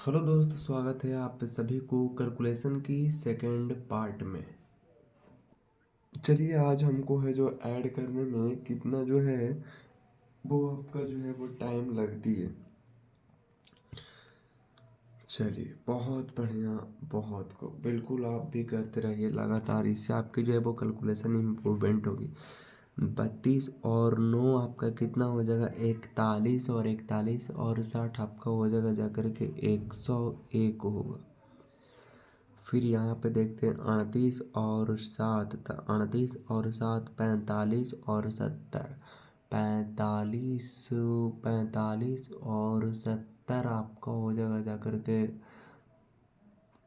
Hello दोस्त, स्वागत है आप सभी को कैलकुलेशन की सेकंड पार्ट में। चलिए, आज हमको है जो ऐड करने में कितना जो है वो आपका जो है वो टाइम लगती है। चलिए, बहुत बढ़िया। बहुत को बिल्कुल आप भी करते रहिए लगातार, इससे आपकी जो है वो कैलकुलेशन इम्प्रूवमेंट होगी। 32 और 9 आपका कितना हो जाएगा? 41, और 41 और 60 आपका हो जाएगा जाकर के 101 होगा। फिर यहाँ पे देखते हैं 38 और 7, 38 और 7 45 और 70। 45 45 और 70 आपका हो जाएगा जाकर के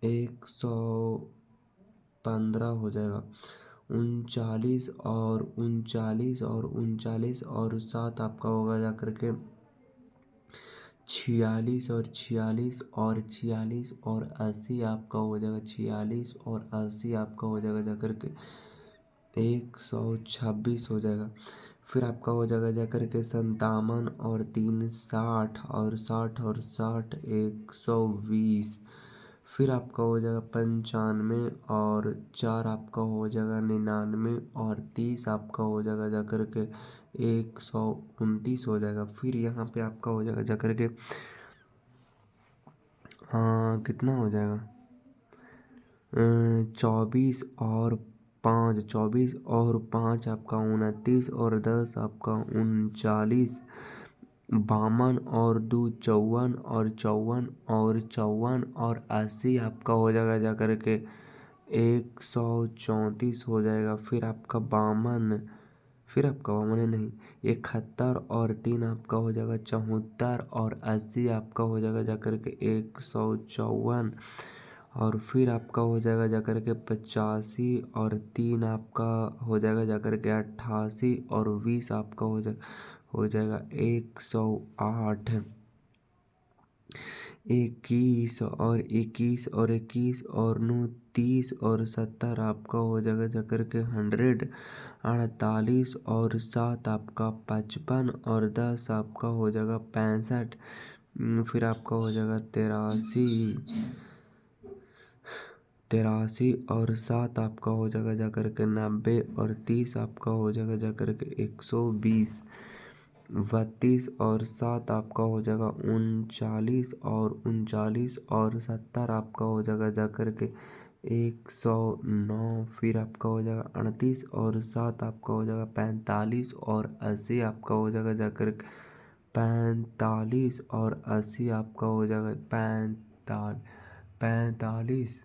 115 हो जाएगा। 39 और 7 आपका होगा जाकर के 46, और 46 और 46 और 80 आपका हो जाएगा। 46 और 80 आपका हो जाएगा जाकर के 126 हो जाएगा। फिर आपका हो जाएगा जाकर के 57 और 3 60, और 60 और 60 120। फिर आपका हो जाएगा 95 और 4 आपका हो जाएगा 99, और 30 आपका हो जाएगा जाकर के 129 हो जाएगा। फिर यहाँ पे आपका हो जाएगा जाकर के कितना हो जाएगा? 24 और 5 आपका 29, और 10 आपका 39। 52 और 2 54, और 54 और 80 आपका हो जाएगा जाकर के 134 हो जाएगा। फिर आपका 52 नहीं, 71 और 3 आपका हो जाएगा 74, और 80 आपका हो जाएगा जाकर के 154। और फिर आपका हो जाएगा जाकर के 85 और 3 आपका हो जाएगा जाकर के 88, और 20 आपका हो जाएगा 108। 21 और 21 और 21 और 9 30, और 70 आपका हो जाएगा जाकर के 100। 48 और 7 आपका 55, और 10 आपका हो जाएगा 65। फिर आपका हो जाएगा 83 और 7 आपका हो जाएगा जाकर के 90, और 30 आपका हो जाएगा जाकर के 120। 32 और 7 आपका हो जाएगा 39, और 70 आपका हो जाएगा जाकर के 109। फिर आपका हो जाएगा 38 और 7 आपका हो जाएगा 45, और 80 आपका हो जाएगा जाकर के 45, और 80 आपका हो जाएगा 45।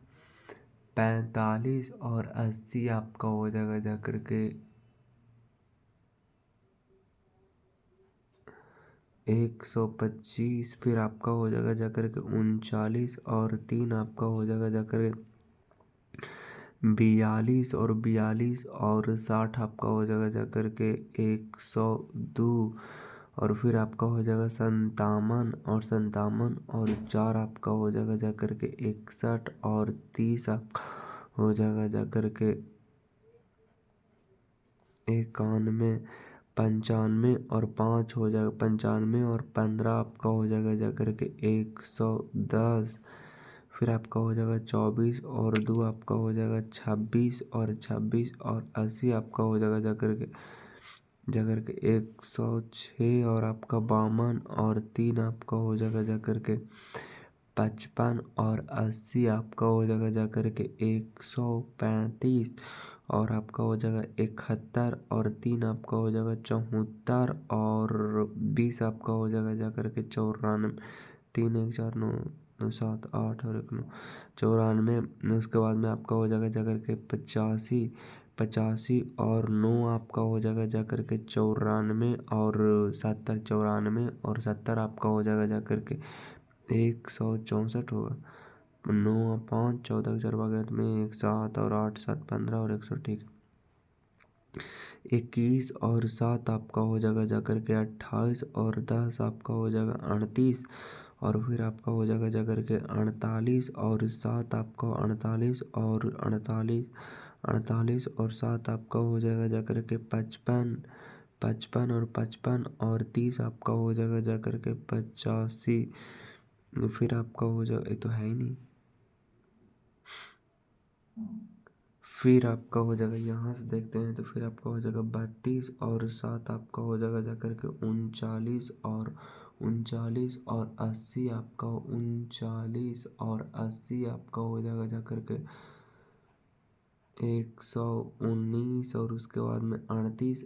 45 और 80 आपका हो जाएगा जाकर के 125। फिर आपका हो जाएगा जाकर के 39, और 3 आपका हो जाएगा जाकर के 42 और 60 आपका हो जाएगा जाकर के 102। और फिर आपका हो जाएगा 57 और 4 आपका हो जाएगा जाकर के 61, और 30 आपका हो जाएगा जाकर के 91। 95 और 5 हो जाएगा 95, और 15 आपका हो जाएगा जाकर के 110। फिर आपका हो जाएगा 24 और 2 आपका हो जाएगा 26, और 26 और 80 आपका हो जाएगा जाकर के 106, और आपका 52 और 3 आपका हो जाएगा जाकर के 55, और 80 आपका हो जाएगा जाकर के 135, और आपका हो जाएगा 71, और 3 आपका हो जाएगा 74, और 20 आपका हो जाएगा जाकर के 94। 3 1 4 9 9 7 8 और 1 9, 94। उसके बाद में आपका हो जाएगा जाकर के 85। 85 और 9 आपका हो जाएगा जाकर के 94, और 70 94, और 70 आपका हो जाएगा जाकर के 164 होगा। 9 5 14 4 भाग में 1 7, और 8 7 15, और 100। ठीक। 21 और 7 आपका हो जाएगा जाकर के 28, और 10 आपका हो जाएगा 38, और फिर आपका हो जाएगा जाकर के 48, और 7 आपका 48, और 48 और 7 आपका हो जाएगा जाकर के 55। 55 और 55, और 30 आपका हो जाएगा जाकर के 85। फिर आपका हो जाएगा, ये तो है ही नहीं। फिर आपका हो जाएगा, यहाँ से देखते हैं तो फिर आपका हो जाएगा 32 और 7 आपका हो जाएगा जा करके 39 और 80 आपका 39 और 80 आपका हो जाएगा जा करके 119 और उसके बाद में 38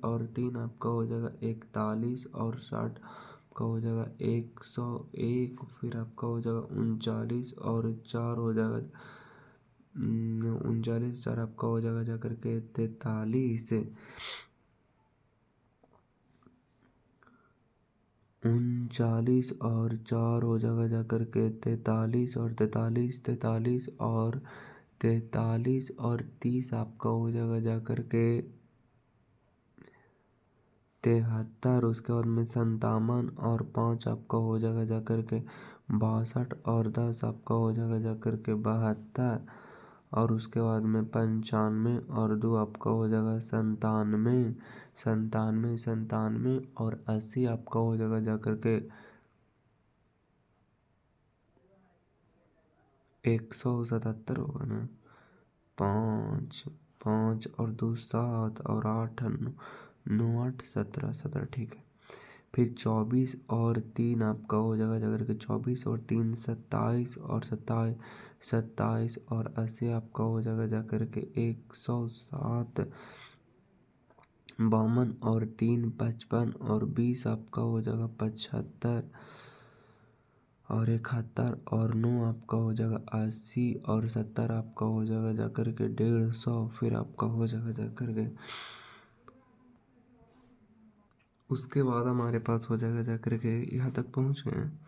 और 3 आपका हो जाएगा 41 और 60 आपका हो जाएगा 101। फिर आपका हो जाएगा 39 और 4 हो जाएगा 39 4 आपका हो जाएगा जा करके 43। 39 और 4 हो जाएगा जा करके 43 और 43 और 30 आपका हो जाएगा जा करके 73। उसके बाद में 57 और 5 आपका हो जाएगा जा करके 62 और 10 आपका हो जाएगा जा करके 72। और उसके बाद में 95 और 2 आपका हो जाएगा 97। 97 और 80 आपका हो जाएगा जा करके 177 होगा ना। 5 5 और 2 7 और 8 9 8 17 17 ठीक है। फिर 24 और 3 आपका हो जाएगा जाकर के 24 और 3 27 और 27 और 80 आपका हो जाएगा जाकर के 107। 52 और 3 55 और 20 आपका हो जाएगा 75 और 71 और 9 आपका हो जाएगा 80 और 70 आपका हो जाएगा जाकर के 150। फिर आपका हो जाएगा जाकर के उसके बाद हमारे पास हो जाएगा जाकर के यहाँ तक पहुँच गए हैं।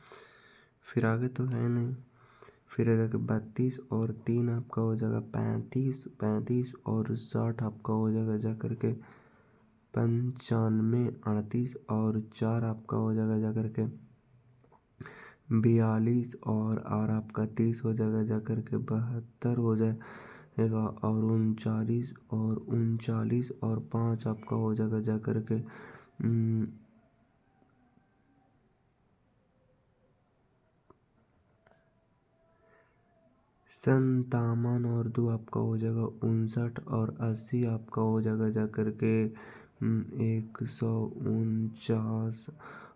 फिर आगे तो है नहीं। फिर जाकर 32 और 3 आपका हो जाएगा 35 और 60 आपका हो जाएगा जाकर के 95। 38 और 4 आपका हो जाएगा जाकर के 42 और आपका 30 हो जाएगा जाकर के 72 हो जाएगा। और 39 और 5 आपका हो जाएगा जाकर के 57 और 2 आपका हो जाएगा 59 और 80 आपका हो जाएगा जाकर के 149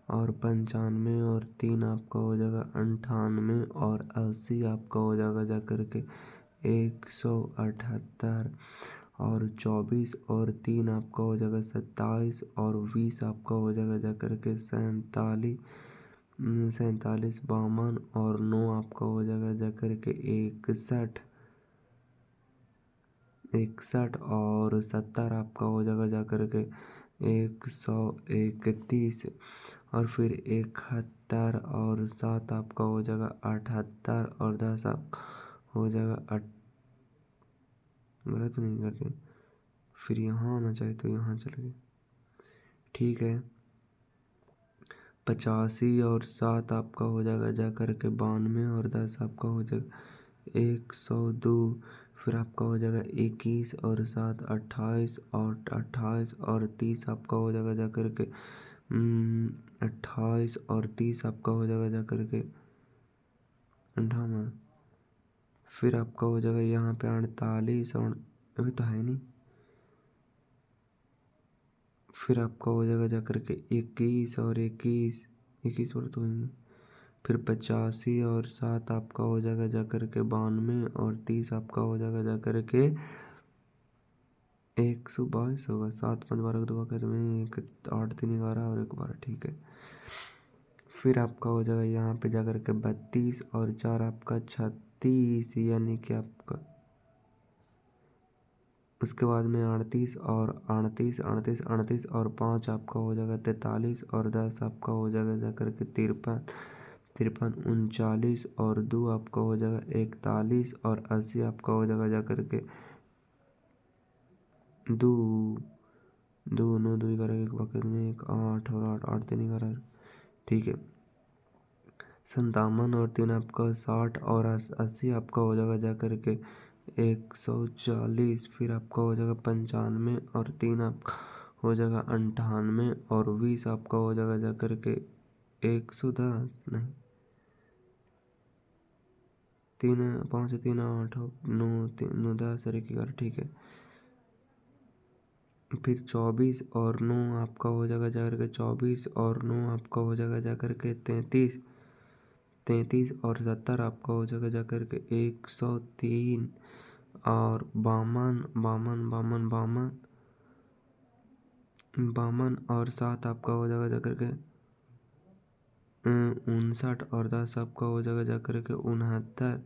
और 95 और 3 आपका हो जाएगा 98 और 80 आपका हो जाएगा जाकर के 178 और 24 और 3 आपका हो जाएगा 27 और 20 आपका हो जाएगा जाकर के 47। 52 और 9 आपका हो जाएगा जाकर के 61 और 70 आपका हो जाएगा जाकर के 131। और फिर 71 और 7 आपका हो जाएगा 78 और 10 आपका हो जाएगा गलत नहीं करते। फिर यहाँ आना चाहिए तो यहाँ चले गए, ठीक है। 85 और 7 आपका हो जाएगा जाकर के 92 और 10 आपका हो जाएगा 102। फिर आपका हो जाएगा 21 और 7 28 और 30 आपका हो जाएगा जाकर के 28 और 30 आपका हो जाएगा जाकर के 58। फिर आपका हो जाएगा यहाँ पे 48 और अभी तो है नहीं। फिर आपका हो जाएगा जाकर के 21 और 21 और तो होंगे। फिर 85 और 7 आपका हो जाएगा जाकर के 92 और 30 आपका हो जाएगा जाकर के 122 होगा। 7 5 12 2 में 1 8 3 11 और 1 12 ठीक है। फिर आपका हो जाएगा यहाँ पे जाकर के 32 और 4 आपका 36 यानी कि आपका उसके बाद में 38 और 38 और 5 आपका हो जाएगा 43 और 10 आपका हो जाएगा जाकर के 53 39 और 2 आपका हो जाएगा 41 और 80 आपका हो जाएगा जाकर के 2 2 9 2 11 एक बकेट में 1 8 और 8 8 3 11 ठीक है। 57 और 3 आपका 60 और 80 आपका हो जाएगा जाकर के 140। फिर आपका हो जाएगा 95 और 3 आपका हो जाएगा 98 और 20 आपका हो जाएगा जाकर के 110 नहीं, 3 5 3 8 9 3 9 10 और 1 11, ठीक है। फिर 24 और 9 आपका हो जाएगा जाकर के 24 और 9 आपका हो जाएगा जाकर के 33, 33 और 70 आपका हो जाएगा जाकर के 103 और 52 और 7 आपका हो जाएगा जाकर के 59 और 10 आपका हो जाएगा जाकर के 69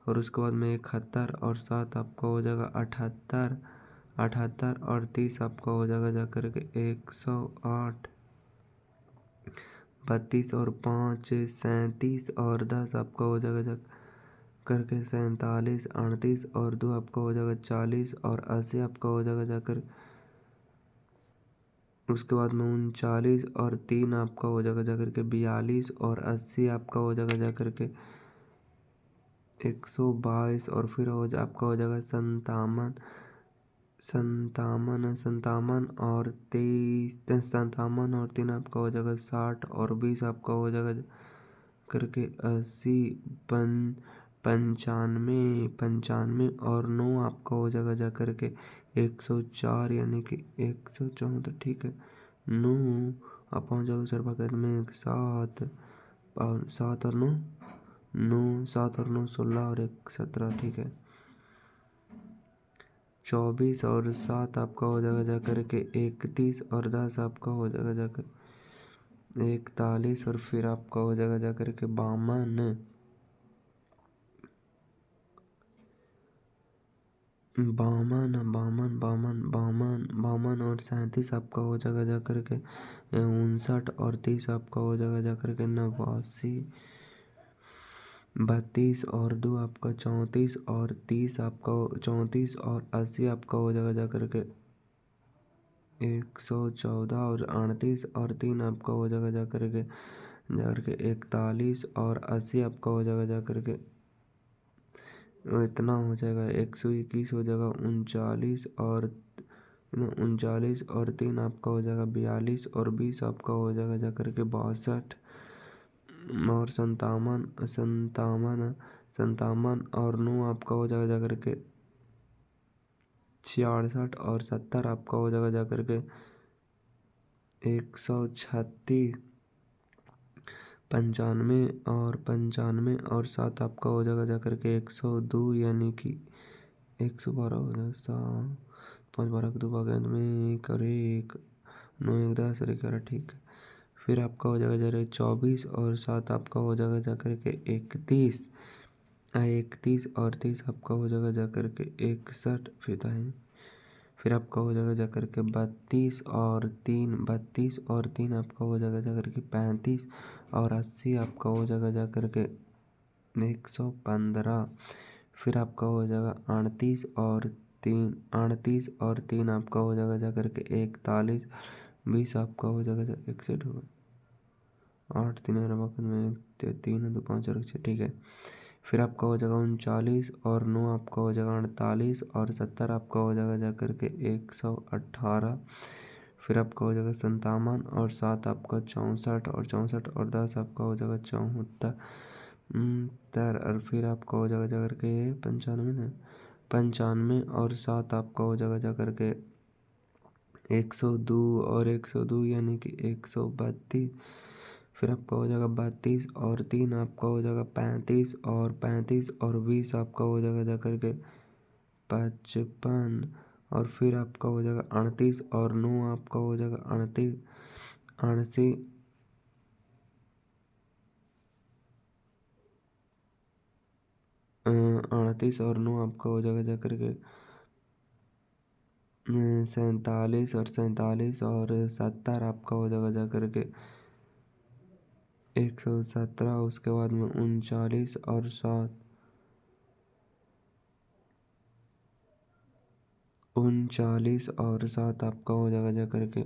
और उसके बाद में 71 और 7 आपका हो जाएगा 78, 78 और 30 आपका हो जाएगा जाकर के 108, 32 और 5 37 और 10 आपका हो जाएगा जा करके 47, 38 और 2 आपका हो जाएगा 40 और 80 आपका हो जाएगा जाकर उसके बाद में 39 और 3 आपका हो जाएगा जाकर के 42 और 80 आपका हो जाएगा जाकर के 122 और फिर आपका हो जाएगा 57, 57 और 23, 57 और 3 आपका हो जाएगा 60 और 20 आपका हो जाएगा करके 80, 95 और 9 आपका हो जाएगा जा करके 104 यानी कि 114, ठीक है। 9 आप पहुँच जाओगे सर बगैर में 7 और 7 और 9 9 7 और 9 16 और 1 17, ठीक है। 24 और 7 आपका हो जाएगा जा करके 31 और 10 आपका हो जाएगा जाकर 41 और फिर आपका हो जाएगा जा करके 52, 52 और 37 आपका हो जाएगा जा करके 59 और 30 आपका हो जाएगा जा करके 89, 32 और 2 आपका 34 और 30 आपका 34 और 80 आपका हो जाएगा जा करके 114 और 38 और 3 आपका हो जाएगा जा करके 41 और 80 आपका हो जाएगा जा करके इतना हो जाएगा 121 हो जाएगा 39 और 3 आपका हो जाएगा 42 और 20 आपका हो जाएगा जा करके 62 और 57 और 9 आपका हो जाएगा जा करके 66 और 70 आपका हो जाएगा जा करके 136, 95 और 7 आपका हो जाएगा जा करके 102 यानी कि 112 हो जाएगा 7 5 12 2 भाग में 1 और 1 9 1 10 और 11, ठीक है। फिर आपका हो जाएगा जा रहा है 24 और 7 आपका हो जाएगा जा करके 31, 31 और 30 आपका हो जाएगा जा करके 61 फिर आपका हो जाएगा जा करके 32 और 3 आपका हो जाएगा जा करके 35 और 80 आपका हो जाएगा जा करके 115 फिर आपका हो जाएगा 38 और 3 आपका हो जाएगा जा करके 41, 20 आपका हो जाएगा 61 होगा 8 3 में 3 2 5 और 6, ठीक है। फिर आपका हो जाएगा 39 और 9 आपका हो जाएगा 48 और 70 आपका हो जाएगा जा करके 118 फिर आपका हो जाएगा 57 और 7 आपका 64 और 64 और 10 आपका हो जाएगा 74 और फिर आपका हो जाएगा जा करके 95 और 7 आपका हो जाएगा जा करके 102 और 102 यानी कि 132 फिर आपका हो जाएगा 32 और 3 आपका हो जाएगा 35 और 20 आपका हो जाएगा जा करके 55 और फिर आपका हो जाएगा 38 और 9 आपका हो जाएगा 38 और 9 आपका हो जाएगा जा करके 47 और 70 आपका हो जाएगा जा करके 117 उसके बाद में 39 और 7 आपका हो जाएगा जा करके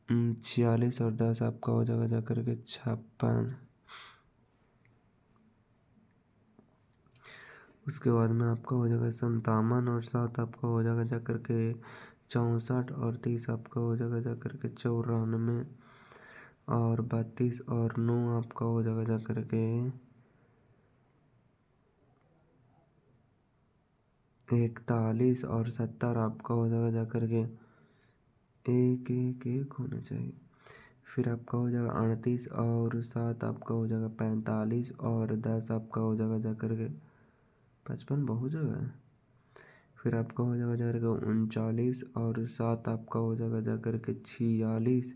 46 और 10 आपका हो जाएगा जा करके 56 उसके बाद में आपका हो जाएगा 57 और 7 आपका हो जाएगा जा करके 64 और 30 आपका हो जाएगा जा करके 94 और 32 और 9 आपका हो जाएगा जा करके 41 और 70 आपका हो जाएगा जा करके एक एक एक होना चाहिए। फिर आपका हो जाएगा 38 और 7 आपका हो जाएगा 45 और 10 आपका हो जाएगा जा करके 55 बहुत जगह है। फिर आपका हो जाएगा जा करके 39 और 7 आपका हो जाएगा जा करके 46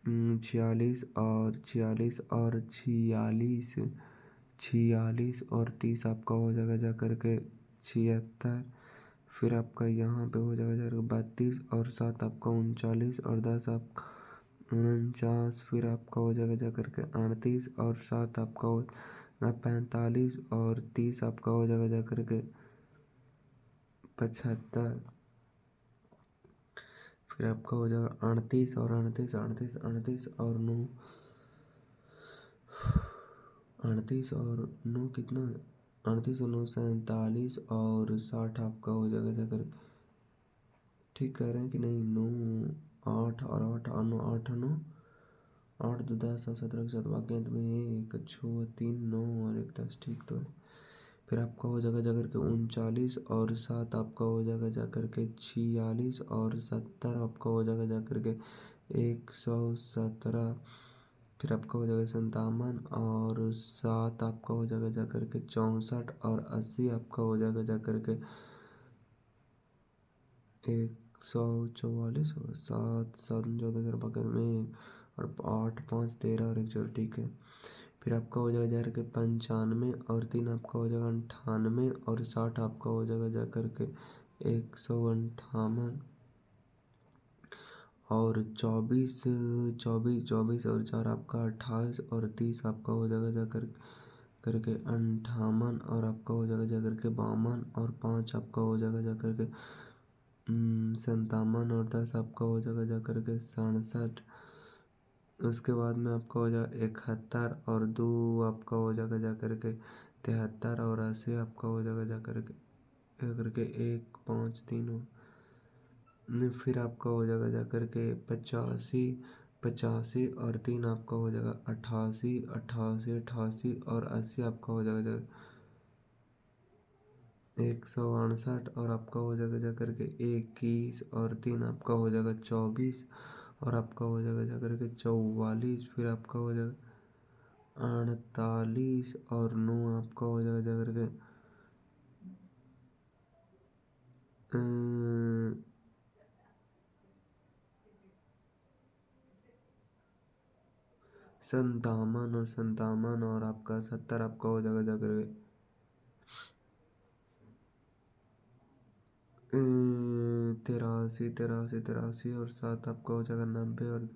46 और 46 और 46 46 और 30 आपका हो जाएगा जा करके 76। फिर आपका यहाँ पे हो जाएगा जा करके 32 और 7 आपका 39 और 10 आपका 49। फिर आपका हो जाएगा जा करके 38 और 7 आपका हो 45 और 30 आपका हो जाएगा जा करके 75। फिर आपका हो जाएगा 38 और 38 38 38 और 9 38 और 9 कितना 38 और 9 47 और 60 आपका हो जाएगा जाकर ठीक कह रहे हैं कि नहीं 9 8 और 8 और 9 8 9 8 2 10 और 17 के साथ बाकी अंत में एक 6 3 9 और 1 10 ठीक तो है। फिर आपका हो जाएगा जाकर के 39 और 7 आपका हो जाएगा जाकर के 46 और 70 आपका हो जाएगा जाकर के 117। फिर आपका हो जाएगा 57 और 7 आपका हो जाएगा जाकर के 64 और 80 आपका हो जाएगा जाकर के 144 और 7 7 14 बगल में और 8 5 13 और 1 चलो ठीक है। फिर आपका हो जाएगा जाकर के 95 और 3 आपका हो जाएगा 98 और 60 आपका हो जाएगा जाकर के 158 और 24 24 24 और 4 आपका 28 और 30 आपका हो जाएगा जाकर करके 58 और आपका हो जाएगा जाकर के 52 और 5 आपका हो जाएगा जाकर के 57 और 10 आपका हो जाएगा जाकर के 67। उसके बाद में आपका हो जाएगा 71 और 2 आपका हो जाएगा जाकर के 73 और 80 आपका हो जाएगा जाकर के 1 5 3 फिर आपका हो जाएगा जाकर के 85 85 और 3 आपका हो जाएगा 88 88 88 और 80 आपका हो जाएगा 168 और आपका हो जाएगा जाकर के 21 और 3 आपका हो जाएगा 24 और आपका हो जाएगा जाकर के 44। फिर आपका हो जाएगा 48 और 9 आपका हो जाएगा जाकर के 57 और 57 और आपका 70 आपका हो जाएगा जाकर के 83 83 83 और 7 आपका हो जाएगा 90 और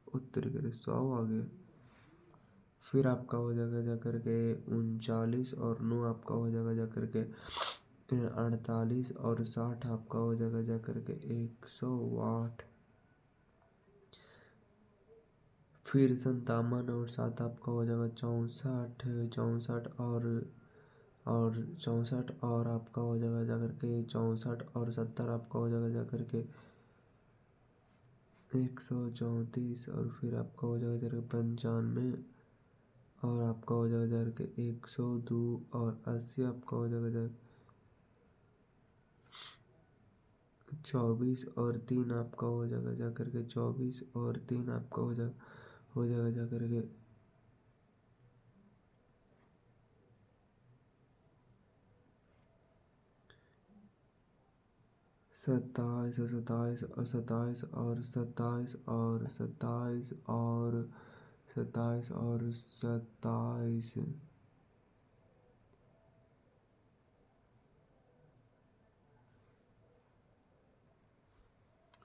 उत्तरी के 100 आ गया। फिर आपका हो जाएगा जाकर के 39 और 9 आपका हो जाएगा जाकर के 48 और 60 आपका हो जाएगा जाकर के 108। फिर 57 और 7 आपका हो जाएगा 64 64 और 64 और आपका हो जाएगा जाकर के 64 और 70 आपका हो जाएगा जाकर के 134 और फिर आपका हो जाएगा जाकर 95 और आपका हो जाएगा जाकर के 102 और 80 आपका हो जाएगा जाकर 24 और 3 आपका हो जाएगा जाकर के 24 और 3 आपका हो जाएगा जाकर के 27 और 27 और 27 और 27 और 27 और 27 और 27।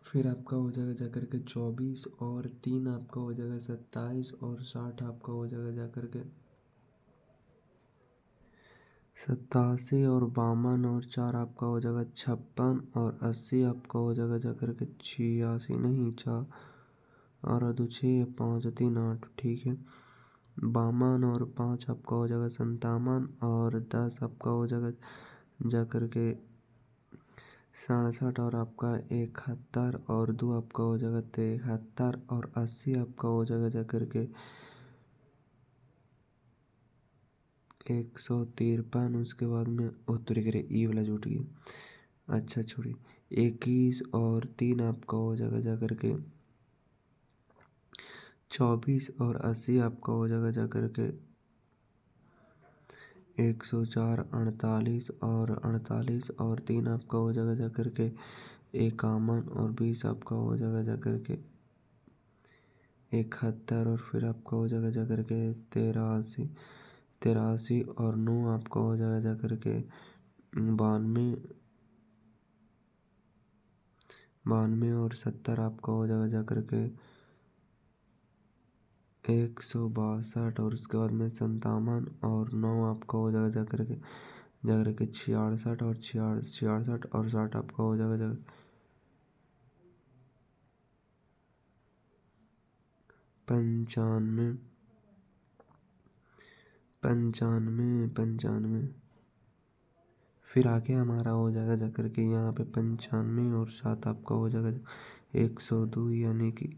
फिर आपका हो जाएगा जाकर के 24 और 3 आपका हो जाएगा 27 और 60 आपका हो जाएगा जाकर के 87 और 52 और 4 आपका हो जाएगा 56 और 80 आपका हो जाएगा जाकर के 86 नहीं 4 और 2 6 5 3 8 ठीक है। 52 और 5 आपका हो जाएगा 57 और 10 आपका हो जाएगा जाकर के 67 और आपका 71 और 2 आपका हो जाएगा 73 और 80 आपका हो जाएगा जा करके 153। उसके बाद में उत्तरी करे ई वाला जुट गया। अच्छा छोड़िए, 21 और 3 आपका हो जाएगा जा करके 24 और 80 आपका हो जाएगा जा करके 104। 48 और 48 और 3 आपका हो जाएगा जा करके 51 और 20 आपका हो जाएगा जा करके 71 और फिर आपका हो जाएगा जा करके 83। 83 और 9 आपका हो जाएगा जा करके 92। 92 और 70 आपका हो जाएगा जा करके 162 और उसके बाद में 57 और 9 आपका हो जाएगा जा करके 66 और 66 और 60 आपका हो जाएगा जा 95। 95 95 फिर आगे हमारा हो जाएगा जा करके यहाँ पे 95 और 7 आपका हो जाएगा 102 यानी कि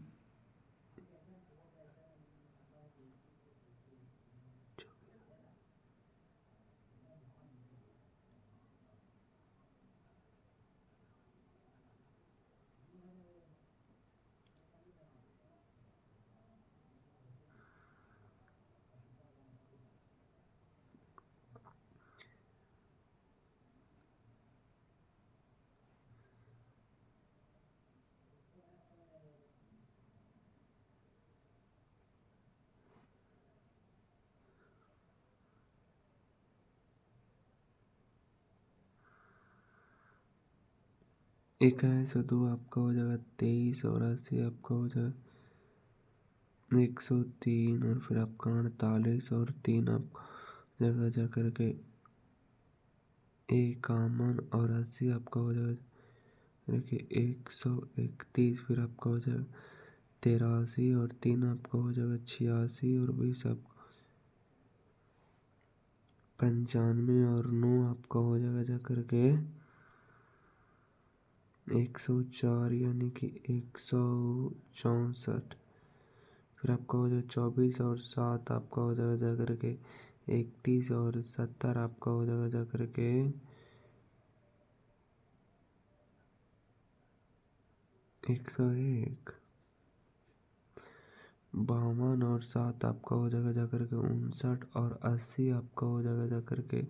इक्कीस और 2 आपका हो जाएगा 23 और 80 आपका हो जाएगा 103 और फिर आपका 48 और 3 आपका जगह जा करके 51 और 80 आपका हो जाएगा देखिए 131 फिर आपका हो जाएगा 83 और 3 आपका हो जाएगा 86 और 20 आपका 95 और 9 आपका हो जाएगा जा करके 104 यानी कि 164। फिर आपका हो जाएगा 24 और 7 आपका हो जाएगा जा करके 31 और 70 आपका हो जाएगा जा करके 101। 52 और 7 आपका हो जाएगा जा करके 59 और 80 आपका हो जाएगा जा करके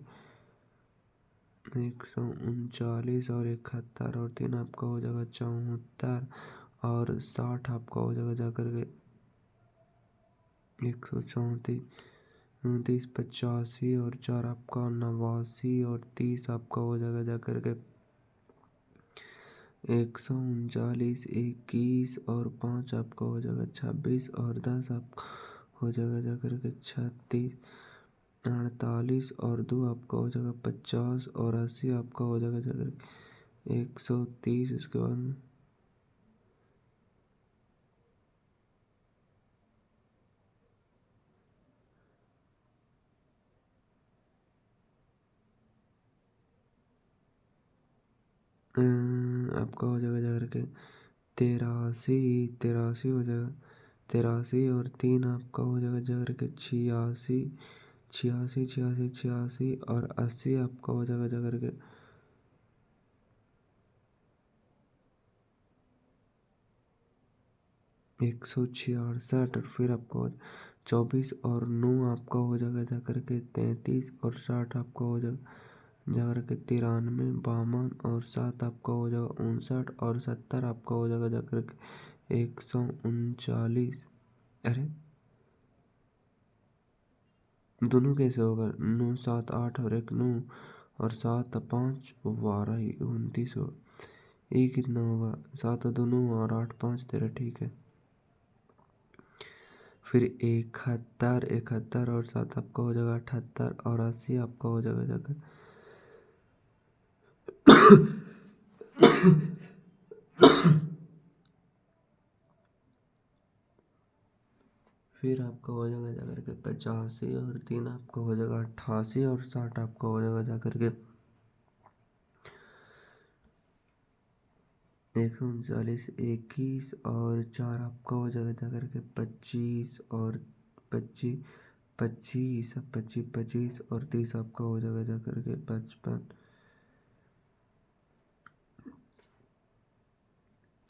139 और 71 और 3 आपका हो जाएगा 74 और 60 आपका हो जाएगा जा करके 134। 29 85 और 4 आपका 89 और 30 आपका हो जाएगा जा करके 139। 21 और 5 आपका हो जाएगा 26 और 10 आपका हो जाएगा जा करके 36। 48 और 2 आपका हो जाएगा 50 और 80 आपका हो जाएगा जा करके 130। उसके बाद में आपका हो जाएगा जा करके 83। 83 हो जाएगा 83 और 3 आपका हो जाएगा जा करके 86। 86 86 86 और 80 आपका हो जाएगा जा करके 166 और फिर आपको 24 और 9 आपका हो जाएगा जा करके 33 और 60 आपका हो जाएगा जा करके 93। 52 और 7 आपका हो जाएगा 59 और 70 आपका हो जाएगा जा करके 139। अरे दोनों कैसे होगा 9 7 8 और 1 9 और 7 5 12 29 हो ये कितना होगा 7 2 9 और 8 5 13 ठीक है। फिर 71। 71 और 7 आपका हो जाएगा 78 और 80 आपका हो जाएगा जाकर फिर आपका हो जाएगा जाकर के 85 और 3 आपका हो जाएगा 88 और 60 आपका हो जाएगा जाकर के 139 21 और 4 आपका हो जाएगा जा करके 25 और 25 25 25 25 और 30 आपका हो जाएगा जा करके 55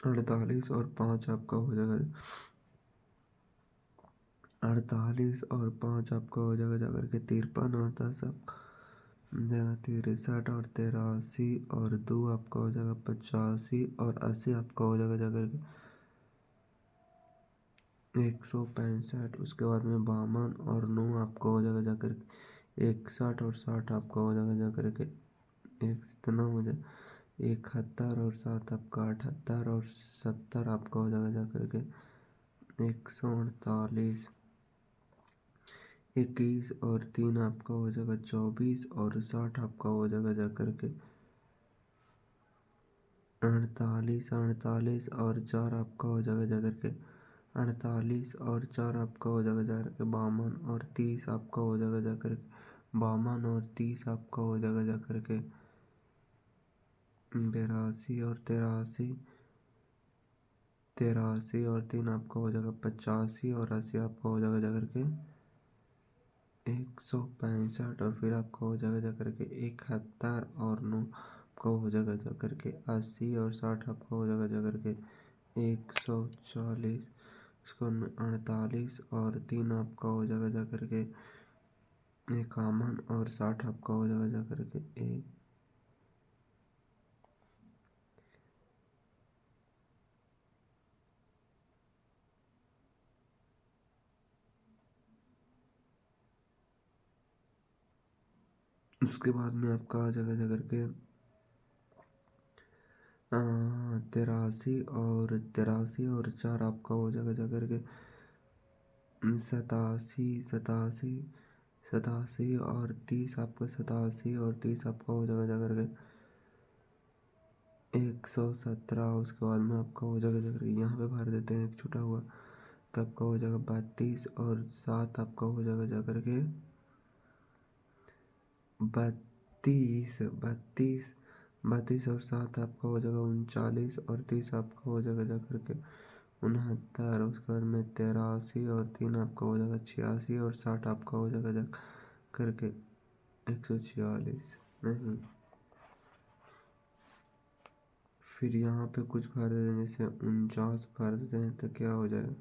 48 और 5 आपका हो जाएगा 48 और 5 आपका हो जाएगा जा करके 53 और 10 आपका जाएगा 63 और 83 और 2 आपका हो जाएगा 85 और 80 आपका हो जाएगा जा करके 165। उसके बाद में 52 और 9 आपका हो जाएगा जा करके 61 और 60 आपका हो जाएगा जा करके एक कितना हो जाए 71 और 7 आपका 78 और 70 आपका हो जाएगा जा करके 148 21 और 3 आपका हो जाएगा 24 और 60 आपका हो जाएगा जा करके 48 48 और 4 आपका हो जाएगा जा करके 48 और 4 आपका हो जाएगा जा करके 52 और 30 आपका हो जाएगा जा करके 52 और 30 आपका हो जाएगा जा करके 82 और 83 83 और 3 आपका हो जाएगा 85 और 80 आपका हो जाएगा जा करके 165 और फिर आपका हो जाएगा जा करके 71 और 9 आपका हो जाएगा जा करके 80 और 60 आपका हो जाएगा जा करके 140 उसको 48 और 3 आपका हो जाएगा जा करके 51 और 60 आपका हो जाएगा जा करके एक उसके बाद में आपका आ जाएगा जा करके 83 और 4 आपका हो जाएगा जा करके 87 और 30 आपका 87 और 30 आपका हो जाएगा जा करके 117। उसके बाद में आपका हो जाएगा जा करके यहाँ पे भर देते हैं एक छूटा हुआ तो आपका हो जाएगा 32 और 7 आपका हो जाएगा जा करके 32 और 7 आपका हो जाएगा 39 और 30 आपका हो जाएगा जा करके 69। उसके बाद में 83 और 3 आपका हो जाएगा 86 और 60 आपका हो जाएगा जा करके 146 नहीं। फिर यहाँ पे कुछ भर देते हैं जैसे 49 भर देते हैं तो क्या हो जाएगा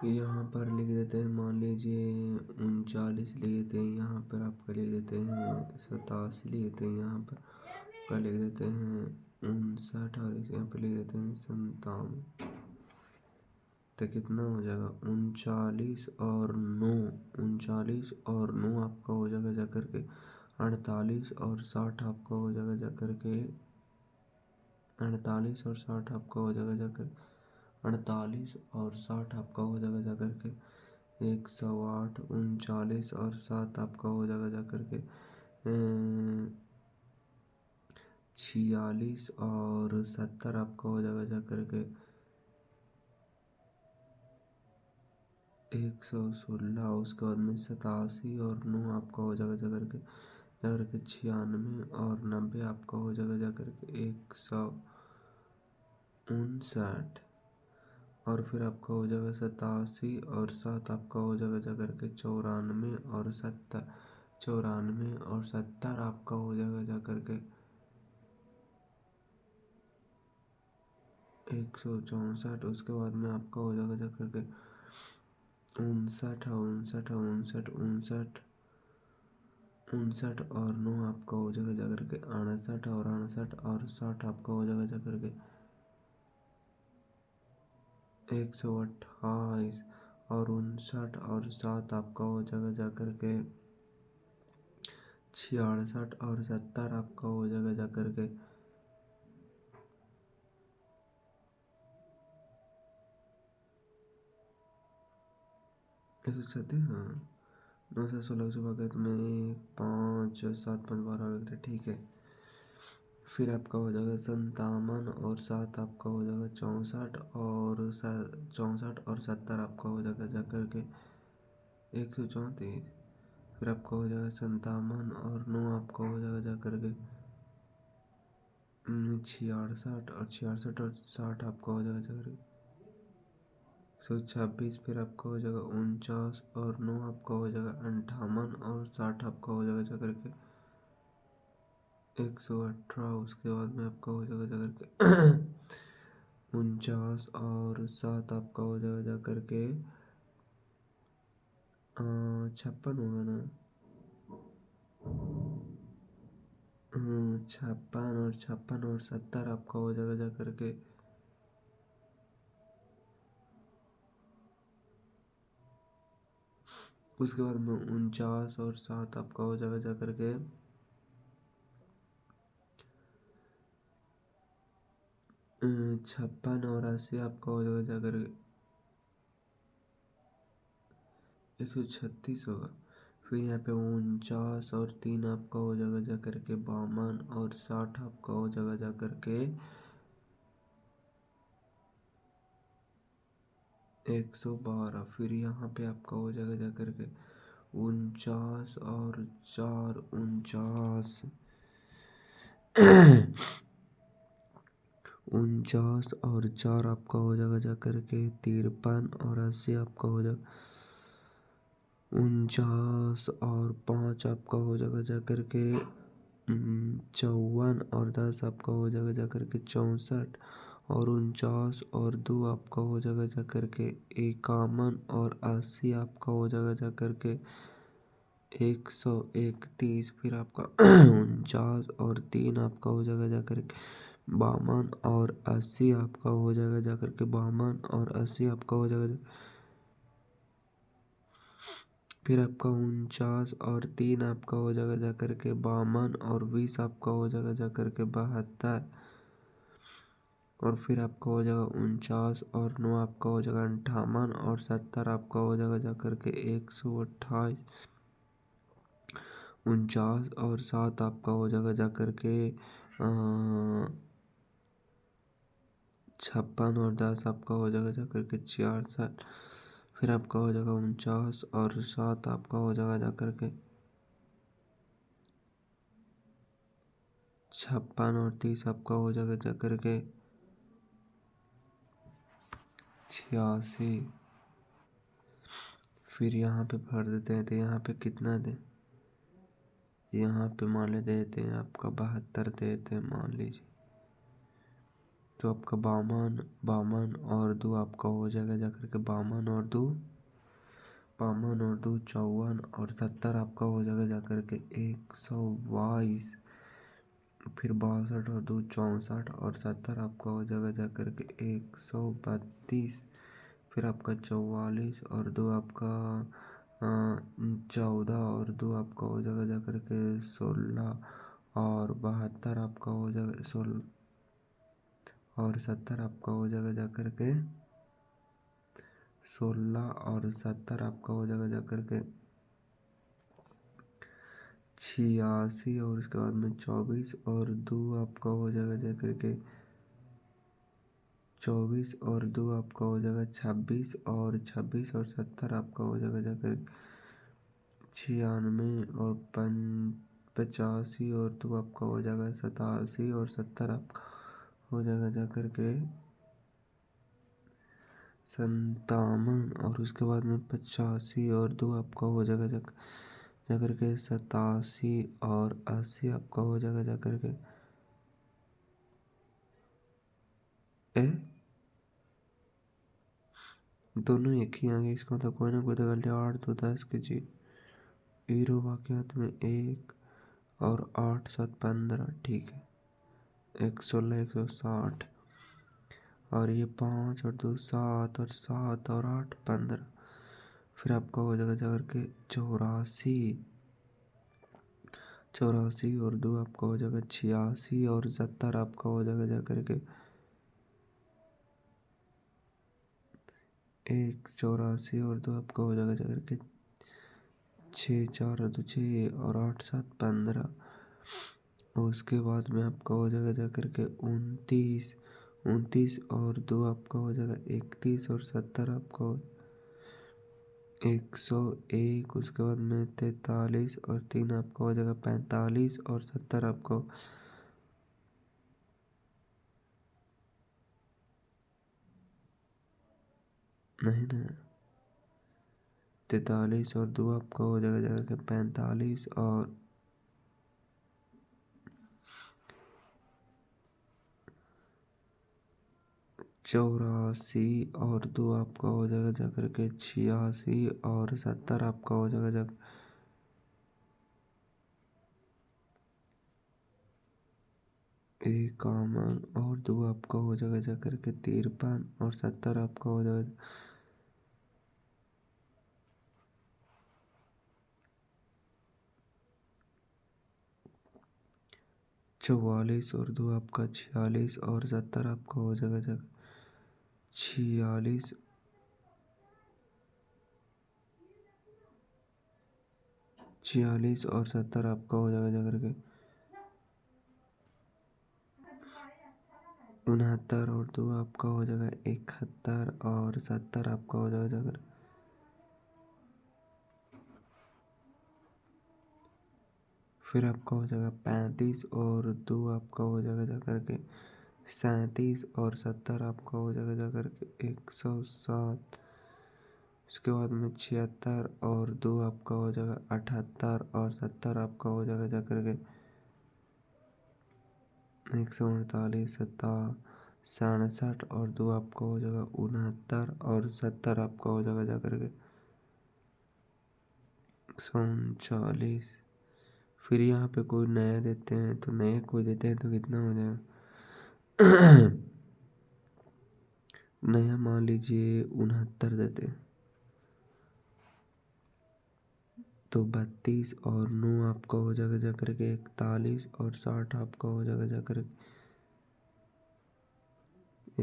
यहाँ पर लिख देते हैं मान लीजिए 39 लिख देते हैं यहाँ पर आपका लिख देते हैं 87 लिख देते हैं यहाँ पर आपका लिख देते हैं 59 और यहाँ पर लिख देते हैं 57 तो कितना हो जाएगा 39 आपका हो जाएगा जा करके 48 और 60 आपका हो जाएगा जा करके 48 और 60 आपका हो जाएगा जाकर 48 और 60 आपका हो जाएगा जा करके 108 39 और 7 आपका हो जाएगा जा करके 46 और 70 आपका हो जाएगा जा करके 116। उसके बाद में 87 और 9 आपका हो जाएगा जा करके 96 और 90 आपका हो जाएगा जा करके 159। और फिर आपका हो जाएगा 87 और 7 आपका हो जाएगा जा करके 94 और 70 94 और 70 आपका हो जाएगा जा करके 164। उसके बाद में आपका हो जाएगा जा करके 59 और 9 आपका हो जाएगा जा करके 68 और 60 आपका हो जाएगा जा करके 128 और 59 और 7 आपका हो जाएगा जा करके 66 और 70 आपका हो जाएगा जा करके 136। हाँ 9 से 16 के बाद में 1 5 7 5 12 ठीक है। फिर आपका हो जाएगा 57 और 7 आपका हो जाएगा 64 और 70 आपका हो जाएगा जा करके 134। फिर आपका हो जाएगा 57 और 9 आपका हो जाएगा जा करके 66 और 66 और 60 आपका हो जाएगा जा करके 126। फिर आपका हो जाएगा 49 और 9 आपका हो जाएगा 58 और 60 आपका हो जाएगा जा करके 118। उसके बाद में आपका हो जाएगा जा करके 49 और 7 आपका हो जाएगा जा करके 56 होगा ना। 56 और 70 आपका हो जाएगा जा करके उसके बाद में 49 और 7 आपका हो जाएगा जा करके 56 और 80 आपका हो जाएगा जा करके 136 होगा। फिर यहाँ पे 49 और 3 आपका हो जाएगा जा करके 52 और 60 आपका हो जाएगा जा करके 112। फिर यहाँ पे आपका हो जाएगा जा करके 49 और 4 49 49 और 4 आपका हो जाएगा जा करके 53 और 80 आपका हो जाएगा 49 और 5 आपका हो जाएगा जा करके 54 और 10 आपका हो जाएगा जा करके 64 और 49 और 2 आपका हो जाएगा जा करके 51 और 80 आपका हो जाएगा जा करके 131। फिर आपका 49 और 3 आपका हो जाएगा जा करके 52 और 80 आपका हो जाएगा जा करके 52 और 80 आपका हो जाएगा फिर आपका 49 और 3 आपका हो जाएगा जा करके 52 और 20 आपका हो जाएगा जा करके 72। और फिर आपका हो जाएगा 49 और 9 आपका हो जाएगा 58 और 70 आपका हो जाएगा जा करके 128। 49 और 7 आपका हो जाएगा जा करके 56 और 10 आपका हो जाएगा जा करके 66। फिर आपका हो जाएगा 49 और 7 आपका हो जाएगा जा करके 56 और 30 आपका हो जाएगा जा करके 86। फिर यहाँ पे भर देते हैं तो यहाँ पे कितना दे, यहाँ पे मान ले देते हैं आपका 72 देते हैं मान लीजिए। तो आपका 52 और 2 आपका हो जाएगा जा करके 52 और 2 54 और 70 आपका हो जाएगा जा करके 122। फिर 62 और 2 64 और 70 आपका हो जाएगा जा करके 132। फिर आपका 44 और 2 आपका 14 और 2 आपका हो जाएगा जा करके 16 और 72 आपका हो जाएगा 16 और 70 आपका हो जाएगा जा करके 16 और 70 आपका हो जाएगा जा करके 86। और उसके बाद में 24 और 2 आपका हो जाएगा जा करके 24 और 2 आपका हो जाएगा 26 और 26 और 70 आपका हो जाएगा जा करके 96 और 85 और 2 आपका हो जाएगा 87 और 70 आपका हो जाएगा जा करके 57। और उसके बाद में 85 और 2 आपका हो जाएगा जा करके 87 और 80 आपका हो जाएगा जा करके दोनों एक ही आगे। इसका मतलब कोई ना कोई तो गलती 8 2 10 की जी हीरो वाकयात में 1 और 8 7 15 ठीक है 116 160। और ये 5 और 2 7 और 7 और 8 15। फिर आपका हो जाएगा जा करके 84 और 2 आपका हो जाएगा 86 और 70 आपका हो जाएगा जा करके 184 और 2 आपका हो जाएगा जा करके 6 4 और 2 6 और 8 7 15। और उसके बाद में आपका हो जाएगा जा करके 29, 29 और 2 आपका हो जाएगा 31 और 70 आपका 101। उसके बाद में 43 और 3 आपका हो जाएगा 45 और 70 आपको नहीं ना 43 और 2 आपका हो जाएगा जा करके 45 और 84 और 2 आपका हो जाएगा जा करके 86 और 70 आपका हो जाएगा जा इक्यावन और 2 आपका हो जाएगा जा करके 53 और 70 आपका हो जाएगा चौवालीस और 2 आपका 46 और 70 आपका हो जाएगा जा 46, 46 और 70 आपका हो जाएगा जा करके 69 और 2 आपका हो जाएगा 71 और 70 आपका हो जाएगा जा करके फिर आपका हो जाएगा 35 और 2 आपका हो जाएगा जा करके 37 और 70 आपका हो जाएगा जा करके 107। उसके बाद में 76 और 2 आपका हो जाएगा 78 और 70 आपका हो जाएगा जा करके 148, 67 और 2 आपका हो जाएगा 69 और 70 आपका हो जाएगा जा करके 139। फिर यहाँ पे कोई नया देते हैं तो नया कोई देते हैं तो कितना हो जाएगा नया मान लीजिए 69 देते हैं तो 32 और 9 आपका हो जाएगा जा करके 41 और 60 आपका हो जाएगा जा करके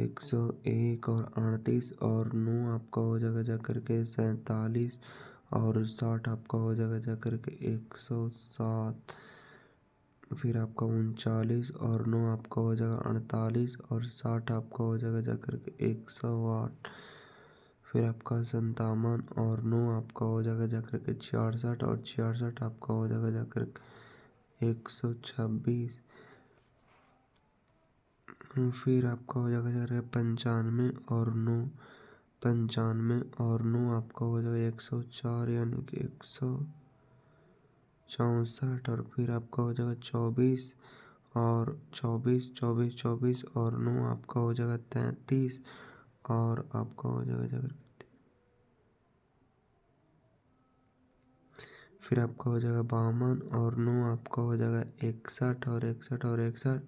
101 और 38 और 9 आपका हो जाएगा जा करके 47 और 60 आपका हो जाएगा जा करके 107। फिर आपका 39 और 9 आपका हो जाएगा 48 और 60 आपका हो जाएगा जा करके 108। फिर आपका 57 और 9 आपका हो जाएगा जा करके 66 और 66 आपका हो जाएगा जा करके 126। फिर आपका हो जाएगा जा करके 95 और 9 आपका हो जाएगा 104 यानी कि 164। और फिर आपका हो जाएगा 24 और 24 और 9 आपका हो जाएगा 33 और आपका हो जाएगा जाकर फिर आपका हो जाएगा 52 और 9 आपका हो जाएगा 61 और 61 और 61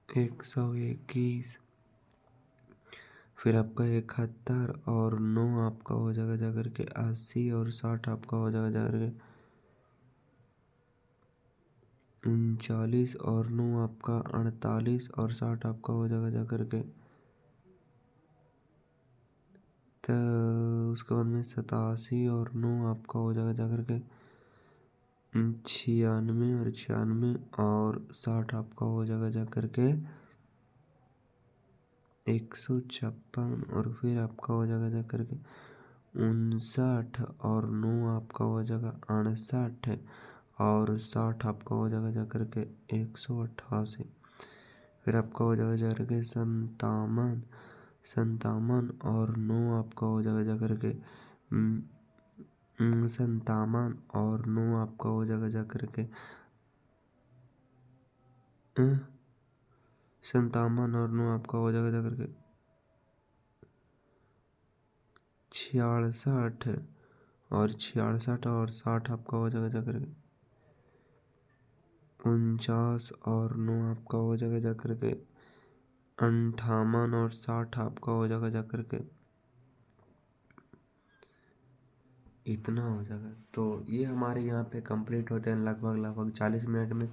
121। फिर आपका 71 और 9 आपका हो जाएगा जाकर के 80 और 60 आपका हो जाएगा जाकर के 39 और 9 आपका 48 और 60 आपका हो जाएगा जाकर के तो उसके बाद में 87 और 9 आपका हो जाएगा जाकर के 96 और 96 और 60 आपका हो जाएगा जाकर के 156। और फिर आपका हो जाएगा जाकर के 59 और 9 आपका हो जाएगा 68 और 60 आपका हो जाएगा जाकर के 188। फिर आपका हो जाएगा जाकर के 57 और 9 आपका हो जाएगा जाकर के 57 और 9 आपका हो जाएगा जाकर के 57 और 9 आपका हो जाएगा जाकर के 66 और 66 और 60 आपका हो जाएगा जाकर के 49 और 9 आपका हो जाएगा जाकर के 58 और 60 आपका हो जाएगा जाकर के इतना हो जाएगा। तो ये हमारे यहाँ पे कंप्लीट होते हैं लगभग 40 मिनट में।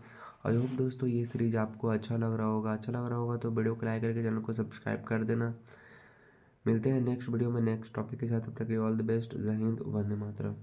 आई होप दोस्तों ये सीरीज आपको अच्छा लग रहा होगा तो वीडियो को लाइक करके चैनल को सब्सक्राइब कर देना। मिलते हैं नेक्स्ट वीडियो में नेक्स्ट टॉपिक के साथ। तब तक ऑल द बेस्ट। जय हिंद, वंदे मातरम।